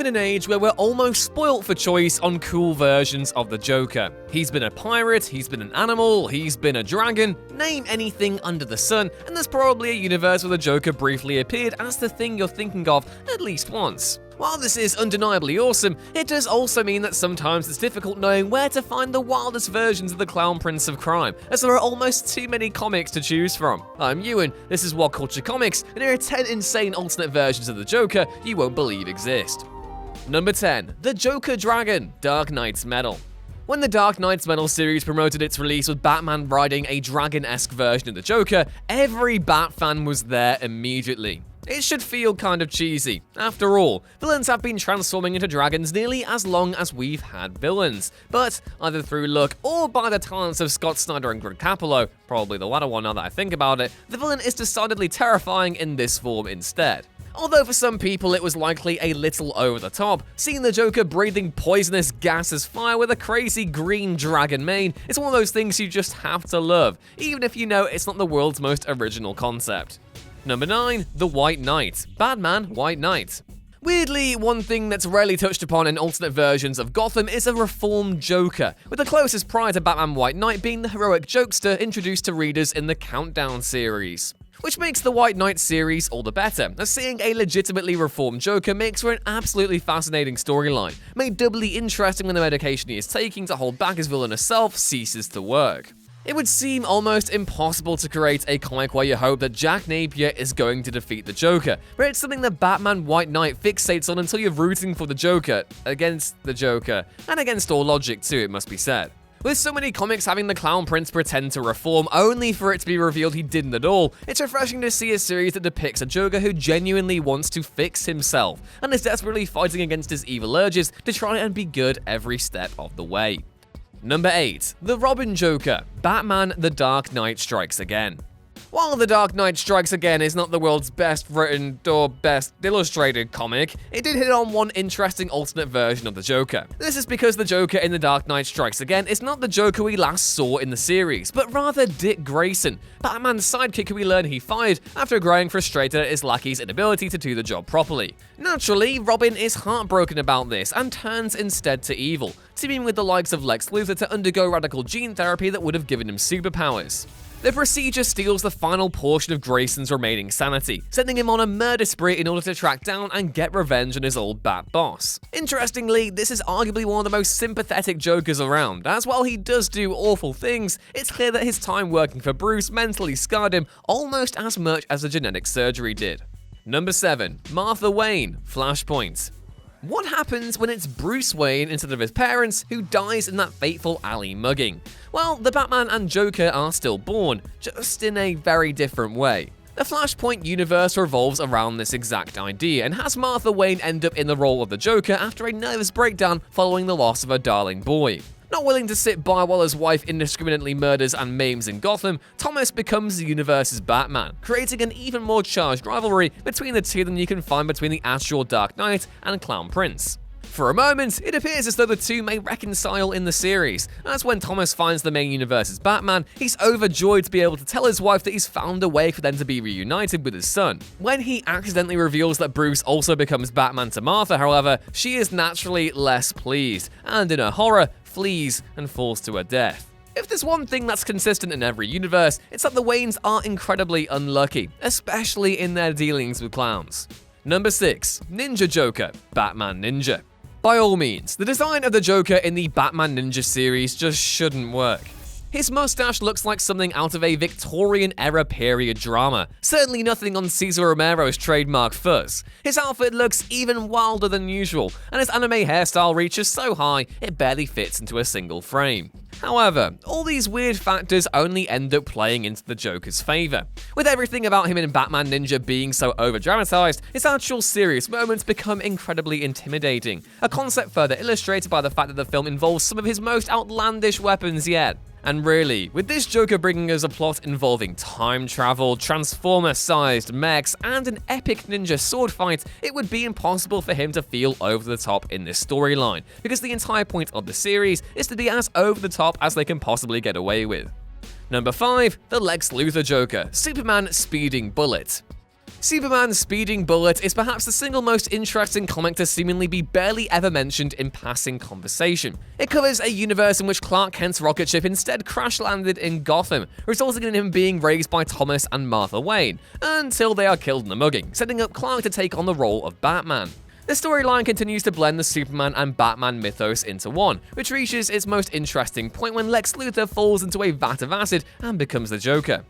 live in an age where we're almost spoilt for choice on cool versions of the Joker. He's been a pirate, he's been an animal, he's been a dragon, name anything under the sun, and there's probably a universe where the Joker briefly appeared as the thing you're thinking of at least once. While this is undeniably awesome, it does also mean that sometimes it's difficult knowing where to find the wildest versions of the Clown Prince of Crime, as there are almost too many comics to choose from. I'm Ewan, this is What Culture Comics, and here are 10 insane alternate versions of the Joker you won't believe exist. Number 10. The Joker Dragon, Dark Knight's Medal. When the Dark Knight's Medal series promoted its release with Batman riding a dragon-esque version of the Joker, every Bat fan was there immediately. It should feel kind of cheesy. After all, villains have been transforming into dragons nearly as long as we've had villains. But, either through luck or by the talents of Scott Snyder and Greg Capullo, probably the latter one now that I think about it, the villain is decidedly terrifying in this form instead. Although for some people it was likely a little over the top, seeing the Joker breathing poisonous gas as fire with a crazy green dragon mane is one of those things you just have to love, even if you know it's not the world's most original concept. Number 9. The White Knight, Batman White Knight. Weirdly, one thing that's rarely touched upon in alternate versions of Gotham is a reformed Joker, with the closest prior to Batman White Knight being the heroic jokester introduced to readers in the Countdown series. Which makes the White Knight series all the better, as seeing a legitimately reformed Joker makes for an absolutely fascinating storyline, made doubly interesting when the medication he is taking to hold back his villainous self ceases to work. It would seem almost impossible to create a comic where you hope that Jack Napier is going to defeat the Joker, but it's something that Batman White Knight fixates on until you're rooting for the Joker, against the Joker, and against all logic too, it must be said. With so many comics having the Clown Prince pretend to reform only for it to be revealed he didn't at all, it's refreshing to see a series that depicts a Joker who genuinely wants to fix himself, and is desperately fighting against his evil urges to try and be good every step of the way. Number 8. The Robin Joker, Batman The Dark Knight Strikes Again. While The Dark Knight Strikes Again is not the world's best written or best illustrated comic, it did hit on one interesting alternate version of the Joker. This is because the Joker in The Dark Knight Strikes Again is not the Joker we last saw in the series, but rather Dick Grayson, Batman's sidekick who we learn he fired after growing frustrated at his lackey's inability to do the job properly. Naturally, Robin is heartbroken about this and turns instead to evil, teaming with the likes of Lex Luthor to undergo radical gene therapy that would have given him superpowers. The procedure steals the final portion of Grayson's remaining sanity, sending him on a murder spree in order to track down and get revenge on his old bat boss. Interestingly, this is arguably one of the most sympathetic Jokers around, as while he does do awful things, it's clear that his time working for Bruce mentally scarred him almost as much as the genetic surgery did. Number 7. Martha Wayne, Flashpoint. What happens when it's Bruce Wayne instead of his parents who dies in that fateful alley mugging? Well, the Batman and Joker are still born, just in a very different way. The Flashpoint universe revolves around this exact idea and has Martha Wayne end up in the role of the Joker after a nervous breakdown following the loss of her darling boy. Not willing to sit by while his wife indiscriminately murders and maims in Gotham, Thomas becomes the universe's Batman, creating an even more charged rivalry between the two than you can find between the actual Dark Knight and Clown Prince. For a moment, it appears as though the two may reconcile in the series, as when Thomas finds the main universe's Batman, he's overjoyed to be able to tell his wife that he's found a way for them to be reunited with his son. When he accidentally reveals that Bruce also becomes Batman to Martha, however, she is naturally less pleased, and in her horror, flees and falls to her death. If there's one thing that's consistent in every universe, it's that the Waynes are incredibly unlucky, especially in their dealings with clowns. Number 6. Ninja Joker, Batman Ninja. By all means, the design of the Joker in the Batman Ninja series just shouldn't work. His mustache looks like something out of a Victorian-era period drama, certainly nothing on Cesar Romero's trademark fuzz. His outfit looks even wilder than usual, and his anime hairstyle reaches so high it barely fits into a single frame. However, all these weird factors only end up playing into the Joker's favor. With everything about him in Batman Ninja being so over-dramatized, his actual serious moments become incredibly intimidating, a concept further illustrated by the fact that the film involves some of his most outlandish weapons yet. And really, with this Joker bringing us a plot involving time travel, Transformer-sized mechs, and an epic ninja sword fight, it would be impossible for him to feel over the top in this storyline, because the entire point of the series is to be as over the top as they can possibly get away with. Number 5. The Lex Luthor Joker, Superman Speeding Bullet. Superman's Speeding Bullet is perhaps the single most interesting comic to seemingly be barely ever mentioned in passing conversation. It covers a universe in which Clark Kent's rocket ship instead crash-landed in Gotham, resulting in him being raised by Thomas and Martha Wayne, until they are killed in a mugging, setting up Clark to take on the role of Batman. The storyline continues to blend the Superman and Batman mythos into one, which reaches its most interesting point when Lex Luthor falls into a vat of acid and becomes the Joker.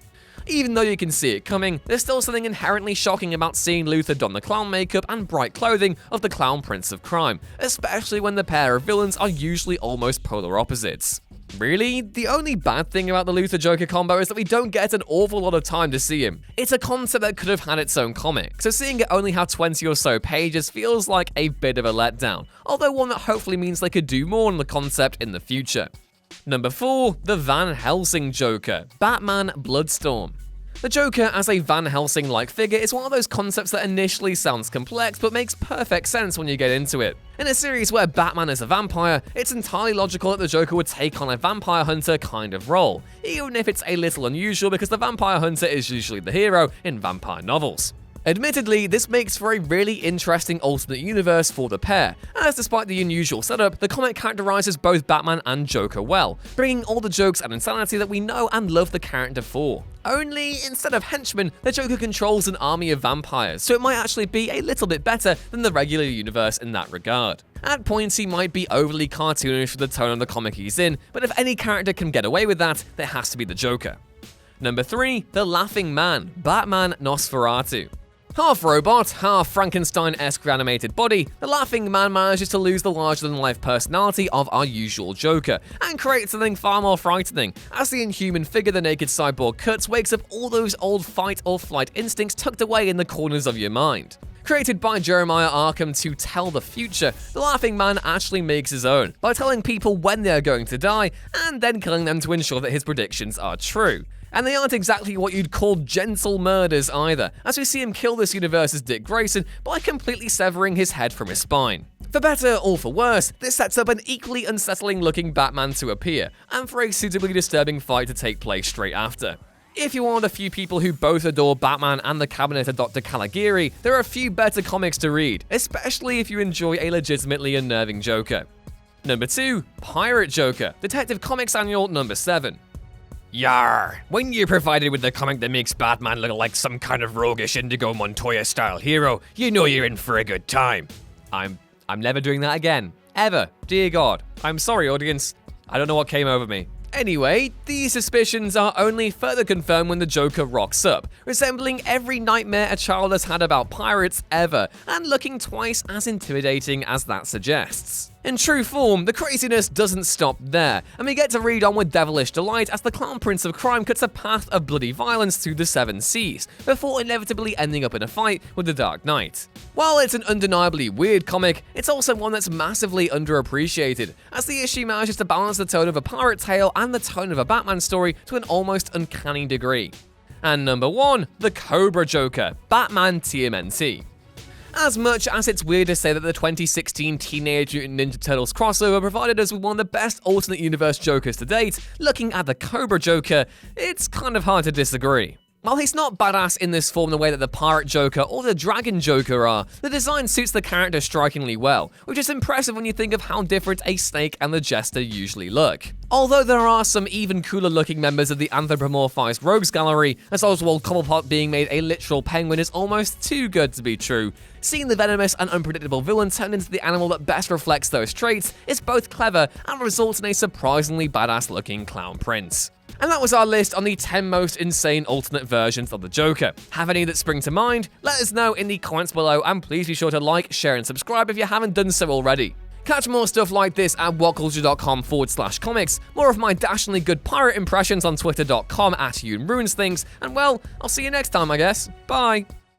Even though you can see it coming, there's still something inherently shocking about seeing Luthor don the clown makeup and bright clothing of the Clown Prince of Crime, especially when the pair of villains are usually almost polar opposites. Really, the only bad thing about the Luthor-Joker combo is that we don't get an awful lot of time to see him. It's a concept that could have had its own comic, so seeing it only have 20 or so pages feels like a bit of a letdown, although one that hopefully means they could do more on the concept in the future. Number 4, the Van Helsing Joker, Batman Bloodstorm. The Joker as a Van Helsing-like figure is one of those concepts that initially sounds complex but makes perfect sense when you get into it. In a series where Batman is a vampire, it's entirely logical that the Joker would take on a vampire hunter kind of role, even if it's a little unusual because the vampire hunter is usually the hero in vampire novels. Admittedly, this makes for a really interesting alternate universe for the pair, as despite the unusual setup, the comic characterizes both Batman and Joker well, bringing all the jokes and insanity that we know and love the character for. Only, instead of henchmen, the Joker controls an army of vampires, so it might actually be a little bit better than the regular universe in that regard. At points, he might be overly cartoonish for the tone of the comic he's in, but if any character can get away with that, there has to be the Joker. Number 3, the Laughing Man, Batman Nosferatu. Half robot, half Frankenstein-esque reanimated body, the Laughing Man manages to lose the larger-than-life personality of our usual Joker, and creates something far more frightening, as the inhuman figure the naked cyborg cuts wakes up all those old fight-or-flight instincts tucked away in the corners of your mind. Created by Jeremiah Arkham to tell the future, the Laughing Man actually makes his own, by telling people when they are going to die, and then killing them to ensure that his predictions are true. And they aren't exactly what you'd call gentle murders either, as we see him kill this universe's Dick Grayson by completely severing his head from his spine. For better or for worse, this sets up an equally unsettling looking Batman to appear, and for a suitably disturbing fight to take place straight after. If you're one of the few people who both adore Batman and the Cabinet of Dr. Caligari, there are a few better comics to read, especially if you enjoy a legitimately unnerving Joker. Number 2, Pirate Joker, Detective Comics Annual number 7. Yar! When you're provided with the comic that makes Batman look like some kind of roguish Indigo Montoya-style hero, you know you're in for a good time. I'm never doing that again. Ever. Dear God. I'm sorry, audience. I don't know what came over me. Anyway, these suspicions are only further confirmed when the Joker rocks up, resembling every nightmare a child has had about pirates ever, and looking twice as intimidating as that suggests. In true form, the craziness doesn't stop there, and we get to read on with devilish delight as the Clown Prince of Crime cuts a path of bloody violence through the Seven Seas, before inevitably ending up in a fight with the Dark Knight. While it's an undeniably weird comic, it's also one that's massively underappreciated, as the issue manages to balance the tone of a pirate tale and the tone of a Batman story to an almost uncanny degree. And number 1, the Cobra Joker, Batman TMNT. As much as it's weird to say that the 2016 Teenage Mutant Ninja Turtles crossover provided us with one of the best alternate universe Jokers to date, looking at the Cobra Joker, it's kind of hard to disagree. While he's not badass in this form the way that the Pirate Joker or the Dragon Joker are, the design suits the character strikingly well, which is impressive when you think of how different a Snake and the Jester usually look. Although there are some even cooler looking members of the anthropomorphized Rogues Gallery, as Oswald Cobblepot being made a literal penguin is almost too good to be true. Seeing the venomous and unpredictable villain turn into the animal that best reflects those traits is both clever and results in a surprisingly badass looking Clown Prince. And that was our list on the 10 most insane alternate versions of the Joker. Have any that spring to mind? Let us know in the comments below, and please be sure to like, share, and subscribe if you haven't done so already. Catch more stuff like this at whatculture.com/comics, more of my dashingly good pirate impressions on twitter.com @YounRuinsThings, and well, I'll see you next time, I guess. Bye!